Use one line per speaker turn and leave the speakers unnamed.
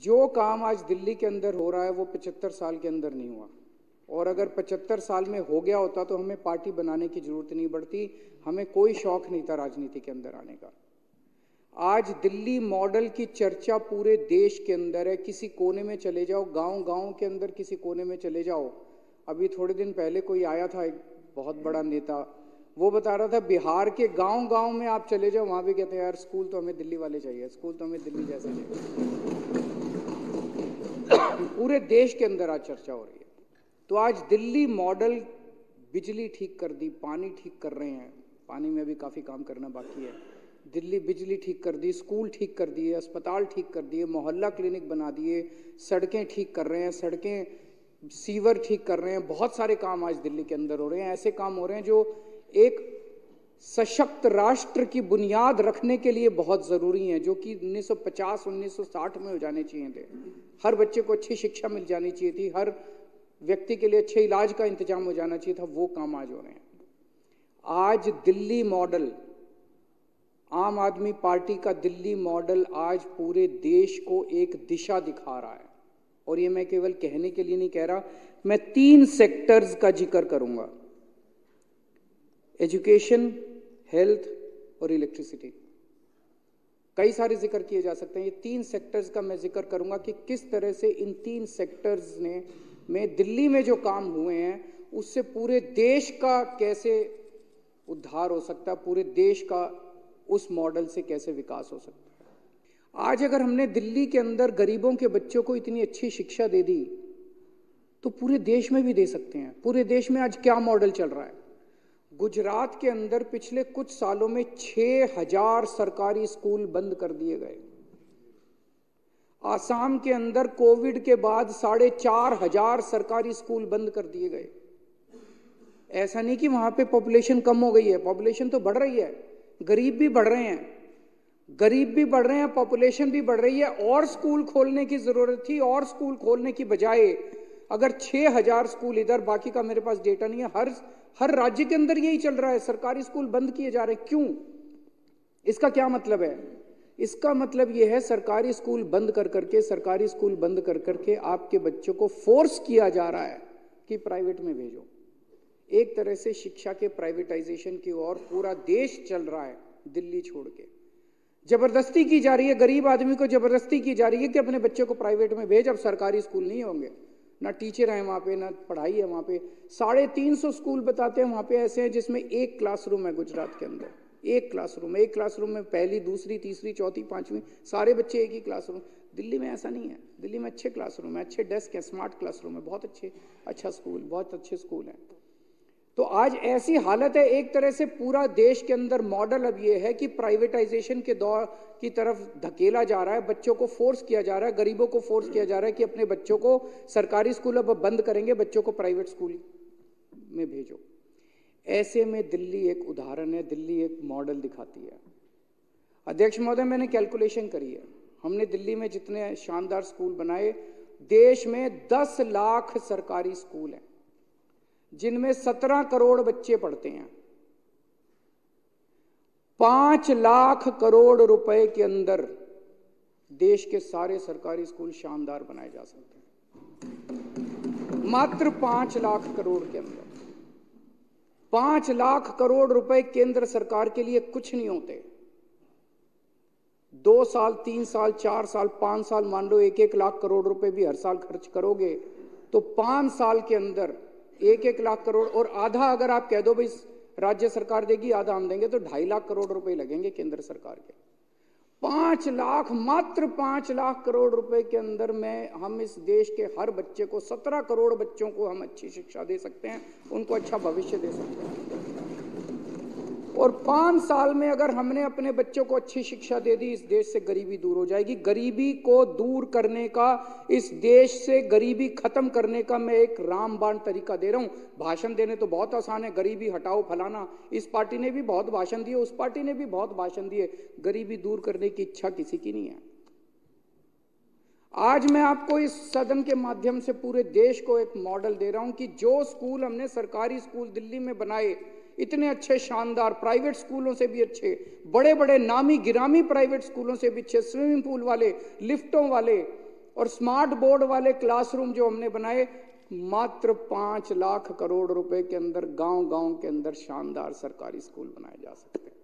जो काम आज दिल्ली के अंदर हो रहा है वो 75 साल के अंदर नहीं हुआ, और अगर 75 साल में हो गया होता तो हमें पार्टी बनाने की जरूरत नहीं पड़ती, हमें कोई शौक नहीं था राजनीति के अंदर आने का। आज दिल्ली मॉडल की चर्चा पूरे देश के अंदर है। किसी कोने में चले जाओ, गांव-गांव के अंदर किसी कोने में चले जाओ। अभी थोड़े दिन पहले कोई आया था, एक बहुत बड़ा नेता, वो बता रहा था बिहार के गांव-गांव में आप चले जाओ, वहां भी कहते हैं यार स्कूल तो हमें दिल्ली वाले चाहिए, स्कूल तो हमें दिल्ली जैसे चाहिए। पूरे देश के अंदर आज चर्चा हो रही है। तो आज दिल्ली मॉडल, बिजली ठीक कर दी, पानी ठीक कर रहे हैं, पानी में भी काफी काम करना बाकी है। दिल्ली बिजली ठीक कर दी, स्कूल ठीक कर दिए, अस्पताल ठीक कर दिए, मोहल्ला क्लिनिक बना दिए, सड़कें ठीक कर रहे हैं, सड़कें सीवर ठीक कर रहे हैं। बहुत सारे काम आज दिल्ली के अंदर हो रहे हैं। ऐसे काम हो रहे हैं जो एक सशक्त राष्ट्र की बुनियाद रखने के लिए बहुत जरूरी हैं, जो कि 1950-1960 में हो जाने चाहिए थे। हर बच्चे को अच्छी शिक्षा मिल जानी चाहिए थी, हर व्यक्ति के लिए अच्छे इलाज का इंतजाम हो जाना चाहिए था। वो काम आज हो रहे हैं। आज दिल्ली मॉडल, आम आदमी पार्टी का दिल्ली मॉडल आज पूरे देश को एक दिशा दिखा रहा है। और ये मैं केवल कहने के लिए नहीं कह रहा, मैं 3 सेक्टर्स का जिक्र करूंगा: एजुकेशन, हेल्थ और इलेक्ट्रिसिटी। कई सारे जिक्र किए जा सकते हैं, ये 3 सेक्टर्स का मैं जिक्र करूंगा कि किस तरह से इन 3 सेक्टर्स में दिल्ली में जो काम हुए हैं उससे पूरे देश का कैसे उद्धार हो सकता है, पूरे देश का उस मॉडल से कैसे विकास हो सकता है। आज अगर हमने दिल्ली के अंदर गरीबों के बच्चों को इतनी अच्छी शिक्षा दे दी तो पूरे देश में भी दे सकते हैं। पूरे देश में आज क्या मॉडल चल रहा है? गुजरात के अंदर पिछले कुछ सालों में 6000 सरकारी स्कूल बंद कर दिए गए। आसाम के अंदर कोविड के बाद 4500 सरकारी स्कूल बंद कर दिए गए। ऐसा नहीं कि वहां पे पॉपुलेशन कम हो गई है, पॉपुलेशन तो बढ़ रही है, गरीब भी बढ़ रहे हैं, गरीब भी बढ़ रहे हैं, पॉपुलेशन भी बढ़ रही है। और स्कूल खोलने की जरूरत थी, और स्कूल खोलने की बजाय अगर 6000 स्कूल इधर, बाकी का मेरे पास डेटा नहीं है, हर राज्य के अंदर यही चल रहा है, सरकारी स्कूल बंद किए जा रहे हैं। क्यों? इसका क्या मतलब है? इसका मतलब यह है सरकारी स्कूल बंद कर करके आपके बच्चों को फोर्स किया जा रहा है कि प्राइवेट में भेजो। एक तरह से शिक्षा के प्राइवेटाइजेशन की ओर पूरा देश चल रहा है, दिल्ली छोड़ के। जबरदस्ती की जा रही है, गरीब आदमी को जबरदस्ती की जा रही है कि अपने बच्चे को प्राइवेट में भेज, अब सरकारी स्कूल नहीं होंगे, ना टीचर हैं वहां पे, ना पढ़ाई है वहां पे। 350 स्कूल बताते हैं वहां पे ऐसे हैं जिसमें एक क्लासरूम है। गुजरात के अंदर एक क्लासरूम में पहली, दूसरी, तीसरी, चौथी, 5वीं सारे बच्चे एक ही क्लासरूम। दिल्ली में ऐसा नहीं है। दिल्ली में अच्छे क्लासरूम है, अच्छे डेस्क है, स्मार्ट क्लासरूम है, बहुत अच्छा स्कूल, बहुत अच्छे स्कूल हैं। तो आज ऐसी हालत है, एक तरह से पूरा देश के अंदर मॉडल अब ये है कि प्राइवेटाइजेशन के दौर की तरफ धकेला जा रहा है, बच्चों को फोर्स किया जा रहा है, गरीबों को फोर्स किया जा रहा है कि अपने बच्चों को सरकारी स्कूल अब बंद करेंगे, बच्चों को प्राइवेट स्कूल में भेजो। ऐसे में दिल्ली एक उदाहरण है, दिल्ली एक मॉडल दिखाती है। अध्यक्ष महोदय, मैंने कैलकुलेशन करी है, हमने दिल्ली में जितने शानदार स्कूल बनाए, देश में 10 लाख सरकारी स्कूल हैं जिनमें 17 करोड़ बच्चे पढ़ते हैं। 5 लाख करोड़ रुपए के अंदर देश के सारे सरकारी स्कूल शानदार बनाए जा सकते हैं। मात्र 5 लाख करोड़ के अंदर। 5 लाख करोड़ रुपए केंद्र सरकार के लिए कुछ नहीं होते। 2 साल, 3 साल, 4 साल, 5 साल, मान लो 1-1 लाख करोड़ रुपए भी हर साल खर्च करोगे तो 5 साल के अंदर 1-1 लाख करोड़, और आधा अगर आप कह दो भाई राज्य सरकार देगी, आधा हम देंगे, तो 2.5 लाख करोड़ रुपए लगेंगे केंद्र सरकार के। 5 लाख, मात्र 5 लाख करोड़ रुपए के अंदर में हम इस देश के हर बच्चे को, 17 करोड़ बच्चों को हम अच्छी शिक्षा दे सकते हैं, उनको अच्छा भविष्य दे सकते हैं। और 5 साल में अगर हमने अपने बच्चों को अच्छी शिक्षा दे दी, इस देश से गरीबी दूर हो जाएगी। गरीबी को दूर करने का, इस देश से गरीबी खत्म करने का मैं एक रामबाण तरीका दे रहा हूं। भाषण देने तो बहुत आसान है, गरीबी हटाओ फलाना, इस पार्टी ने भी बहुत भाषण दिए, उस पार्टी ने भी बहुत भाषण दिए, गरीबी दूर करने की इच्छा किसी की नहीं है। आज मैं आपको इस सदन के माध्यम से पूरे देश को एक मॉडल दे रहा हूं कि जो स्कूल हमने सरकारी स्कूल दिल्ली में बनाए, इतने अच्छे शानदार, प्राइवेट स्कूलों से भी अच्छे, बड़े बड़े नामी गिरामी प्राइवेट स्कूलों से भी अच्छे, स्विमिंग पूल वाले, लिफ्टों वाले, और स्मार्ट बोर्ड वाले क्लासरूम जो हमने बनाए, मात्र 5 लाख करोड़ रुपए के अंदर गांव गांव के अंदर शानदार सरकारी स्कूल बनाए जा सकते हैं।